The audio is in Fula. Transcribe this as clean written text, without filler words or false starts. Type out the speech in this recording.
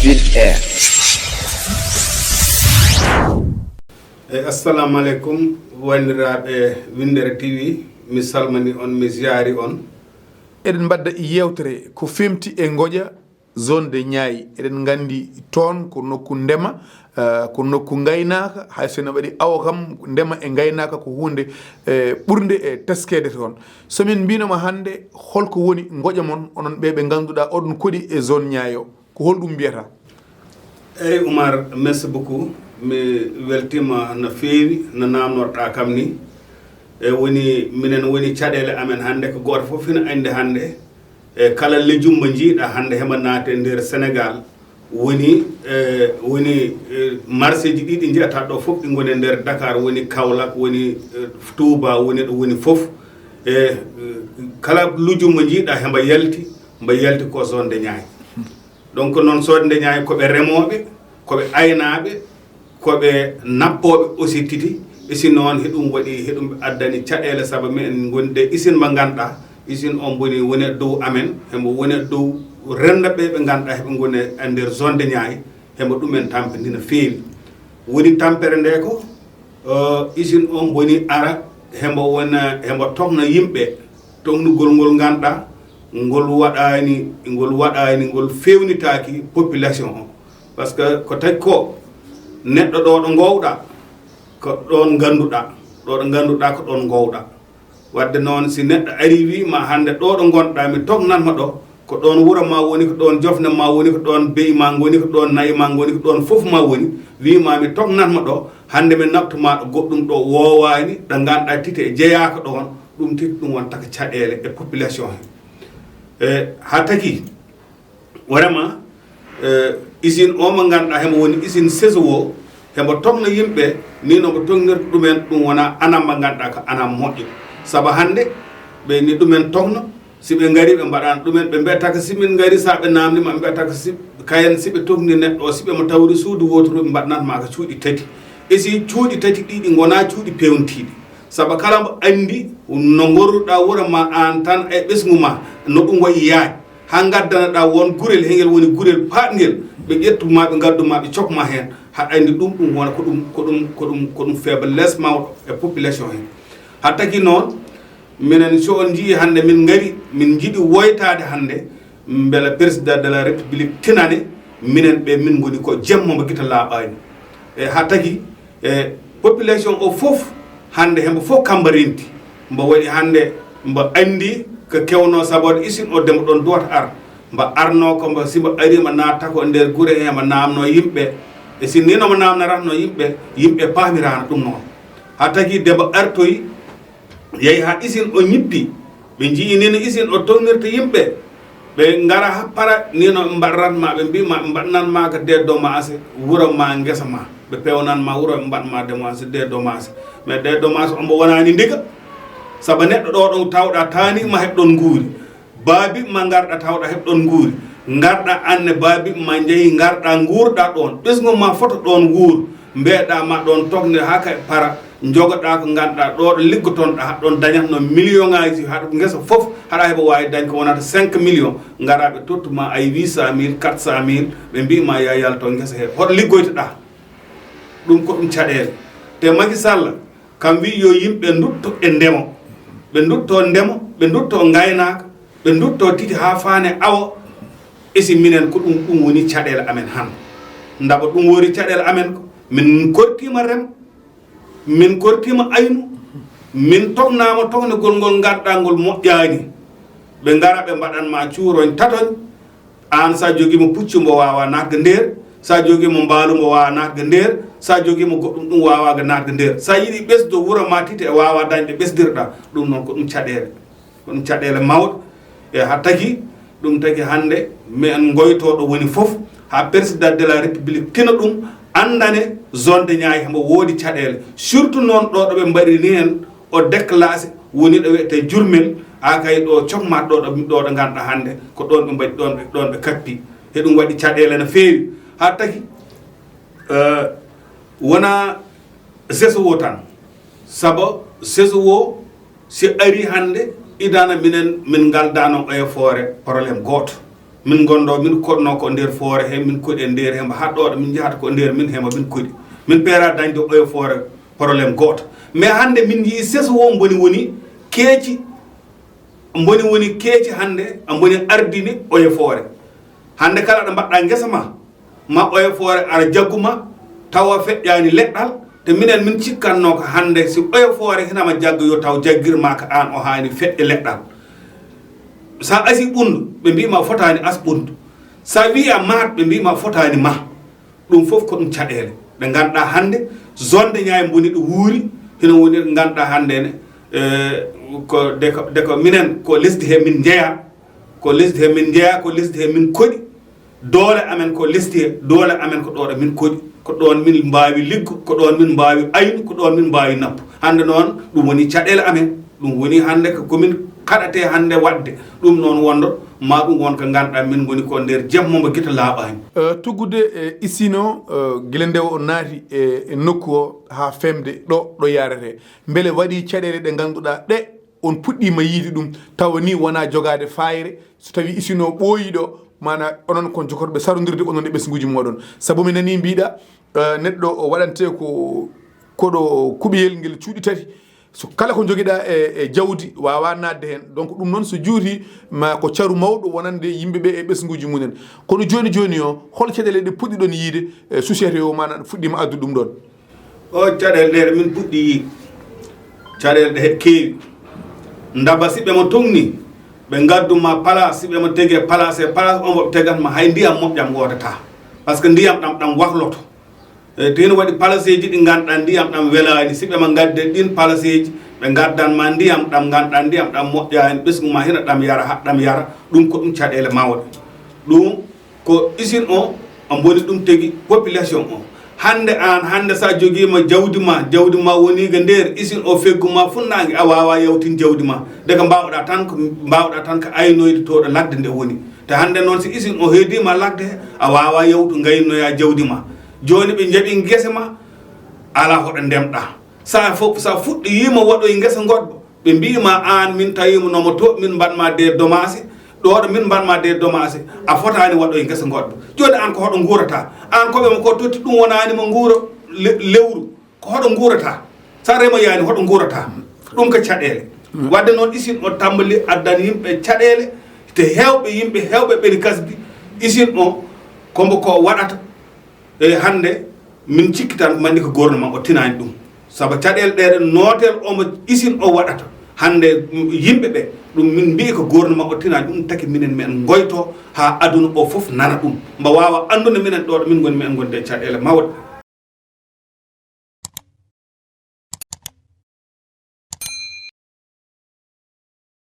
Winndere. Assalamu alaikum wandiraɓe Winndere-tv mi salmani on mi ziari on. Eɗen mbadda yewtere ko femti e goƴa zone de Niaye. Eɗen gandi toon ko nokku ndema ko nokku gaynaka hay sene waɗi awa kam ndema e gaynaka ko hunde ɓurde e teskede toon. Somin mbinoma hande holko woni goƴa mon onon ɓe ganduɗa oɗon koɗi e zone Niaye o ko holɗum mbiyata? Eyyi Oumar, merci beaucoup. Mi weltima no feewi no namnorɗa kam ni. Woni minen woni caɗele amen hande ko goto foof ina andi hande kala lejum mo jiiɗa hande heɓa naate nder Sénégal woni marché ji ɗiɗi jiyata ɗo foof ɗi goni nder Dakar, woni Kaolack, woni Touba, woni ɗo woni foof kala lujum mo jiiɗa heɓa yalti ko zone de Niaye. Donc noon zone de Niaye koɓe remoɓe, koɓe aynaɓe, koɓe nappoɓe aussi titi. Isi noon heɗum waɗi heɗum addani caɗele saabu min gonde usine mo ganduɗa usine on woni dow amen, hemo woni dow rendaɓe ɓe ganduɗa heɓe goni e nder zone de Niaye, hemo ɗumen tampidi no feewi. Woni tampere nde ko usine on woni ara hemo tokno yimɓe tongnugol ngol ganduɗa ngol waɗani ngol fewnitaki population o. Par ce que ko tagi ko neɗɗo ɗo ɗo gowɗa ko ɗon ganduɗa ko ɗon gowɗa. Wadde noon si neɗɗo ari wima hande ɗo ɗo gonɗa mi tognanma ɗo ko ɗon wuuro ma woni, ko ɗon jofne ma woni, ko ɗon beyi ma goni, ko ɗon nayi ma goni, ko ɗon foof ma woni, wima mi tognanma ɗo hande mi naftuma ɗo goɗɗum ɗo wowani ɗo ganduɗa titi e jeeyaka ɗon, ɗum titi ɗum wontaka caɗele e population he. Ha tagi vraiment usine o mo ganduɗa hemo woni usine yeeso o hemo togno yimɓe ni nomo tognirta ɗumen ɗum wona anam mo ganduɗa ko anam moƴƴo. Saabu hande ɓe ni ɗumen togno, si ɓe gari ɓe mbaɗani ɗumen, ɓe mbiyata ko simin gari sa ɓe namdima ɓe mbiyata ko kayen si ɓe togni neɗɗo o, si ɓe mo tawri suudu wotoru ɓe mbaɗnatma ko cuuɗi tati. E si cuuɗi tati ɗiɗi gona cuuɗi pewntiɗi, saabu kala mo andi no gorruɗa wuuro ma an tan e ɓesgu ma no ɗum wayi yaaj ha gaddanaɗa won gurel hegel woni gurel patgel, ɓe ƴettuma ɓe gadduma ɓe cokma hen ha andi ɗum wona ko ɗum faiblesse mawɗo e population hen. Ha tagi noon minen so on jii hande min gari min jiiɗi woytade hande beele président de la république tinane minen ɓe min goni ko jemmo mo guita laaɓani. E ha tagi population o foof hande hembo fof kamba renti mbo waɗi hande mbo andi ko kewno sabode usine o demo ɗon duwata ar mbo arno ko mbo simbo ari mo natta ko nder guure he mo namno yimɓe, e si ni nomo namnaratno yimɓe pamirano ɗum noon. Ha tagi demo artoyi yeehi ha usine o ñippi, ɓe jii ni no usine o tognirta yimɓe, ɓe gara ha para ni no mbaɗratma, ɓe mbima ɓe mbaɗnanma ko dédommage wuuro ma guesa ma, ɓe pewnanma wuuro ɓe mbaɗma dédommage. Mais dédommage ombo wonani ndiga, saabu neɗɗo ɗo ɗon tawɗa tanima heɓɗon guuri, baabi ma garɗa tawɗa heɓɗon guuri, garɗa anne baabi ma jeehi garɗa guurɗa ɗon, ɓesgu ma foto ɗon guur, mbeɗa ma ɗon togne ha kay para jogoɗa ko ganduɗa ɗo ɗo liggotonɗa ha ɗon dañatno million ngaji, ha guesa foof haɗa heɓa wawi dañ ko wonata 5 millions, gara ɓe tottuma ay 800 000 400 000, ɓe mbima ya yalto guesa he hoto liggoytoɗa. Ɗum ko ɗum caɗele. Te Macky Sall kam wi yo yimɓe dutto e ndemo, ɓe dutto ndemo, ɓe dutto gaynaka, ɓe dutto titi ha fane awo. Esi minen ko ɗum woni caɗele amen han. Ndaba ɗum wori caɗele amen ko min kortima rem, min kortima aynu, min tognama tognugol ngol ganduɗa ngol moƴƴani. Ɓe gara ɓe mbaɗanma cuuroñ tatoñ, an sa joguimo puccu mbo wawa natde nder, sa joguimo mbaalu mbo wawa natde nder, sa joguimo goɗɗum ɗum wawaga natde nder. Sa yiiɗi ɓesdo wuuro ma titi e wawa dañde ɓesdirɗa, ɗum noon ko ɗum caɗele mawɗe. E ha tagi ɗum tagi hande min goytoɗo woni foof ha président de la république tina ɗum andane zone de Niaye hemo woodi caɗele, surtout noon ɗo ɗo ɓe mbaɗini hen o déclassé woni ɗo wiyete jurmel, ha kay ɗo cokmat ɗo ɗo ganduɗa hande ko ɗon ɓe mbaɗi ɗon ɓe kappi, e ɗum waɗi caɗele no feewi. Ha tagi wona yeeso o tan, saabu yeeso o si ari hande idana min galdano e foore probléme goto, min gondo min kodno ko nder foore he min kodi nder he haddo min jahata ko nder min hema min kodi min pera dañde o foore problème goto mais hande min yi seso wo woni keeci woni keeci hande amboni ardini o foore hande kala do badda ngesa ma o foore ara jagguma tawa feƴƴani leddal te minen min cikkanno ko hande si o foore hinama jaggo yo taw jaggirma ka an o haani feƴƴe leddal sa asi bundu be mbima fotani as bundu sa wi'a maat be mbima fotani ma dum fof ko dum cadele be ganda hande zone de Niaye boni do wuuri hino woni ganda hande ne ko de ko minen ko lesdi he min jeya ko lesdi he min jeya ko lesdi he min kodi dole amen ko lesdi he dole amen ko do min kodi ko don min mbaawi liggo ko don min mbaawi aynu ko don min mbaawi nappu hande non dum woni cadele amen dum woni hande ko min kadate hande wadde dum non wondo ma dum won ko ganda min goni ko nder jemmo mo gita laabani tuggude isino gilende o naati e nokku o ha femde do yarete mbele wadi cadele de ganduda de on puddima yidi dum tawni wona jogade fayre so tawi isino boyido mana onon kon jokorbe sarondirde onon e besguji modon sabu mi nani biida neddo o wadante ko kodo kubiyel ngel cuudi tati so kala ko jogida e jawdi wawa nadde hen donc dum non so juuti ma ko ciaru mawdo wonande yimbe be e besguji munen kono joni o hol cedele de puddi don yide société o mana fuddima addu dum don o cadel de min puddi yi cadel de keewi ndaba sibbe mo tongni be gadduma place be mo tege place on mo tegat ma hay ndiyam mobjam wodata parce que ndiyam dam wakloto ten wadi palaceji di ganda ndiyam dam welani sibbe ma gadde din palaceji be gaddan ma ndiyam dam ganda ndiyam dam mobjaani besguma hina dam yara dum ko dum cadele mawde dum ko usine o boni dum tegi population o hande sa jogima jawdi ma woni ga nder usine o fegguma funnangi a wawa yawtin jawdi ma daga mbawda tan ko aynoyde to do ladde nde woni te hande non si usine o heedima ladde a wawa yawtu ngaynoya jawdi ma joni be jabi ngese ma ala hodo ndemda sa fuddi yima wado ngesa goddo be biima an min tayimo no mo to min banma de domasi do min banma de domasi a fotani wado ngesa goddo joni an ko hodo ngurata an ko be mo ko totti dum wonani mo nguro lewru ko hodo ngurata sa rema yani hodo ngurata dum ko cadele wadde non isin o tambali addan yimbe cadele te yimbe hewbe be kasbi isin o kombo ko wadata hande min cikkitan mandi ko gouvernement o tinani dum saba cadel de notel o mo isin o wadata hande yimbe be dum min bi ko gouvernement o tinani dum taki minen men goyto ha aduna o fof nana dum mba wawa andude minen do min goni men gonde cadele mawde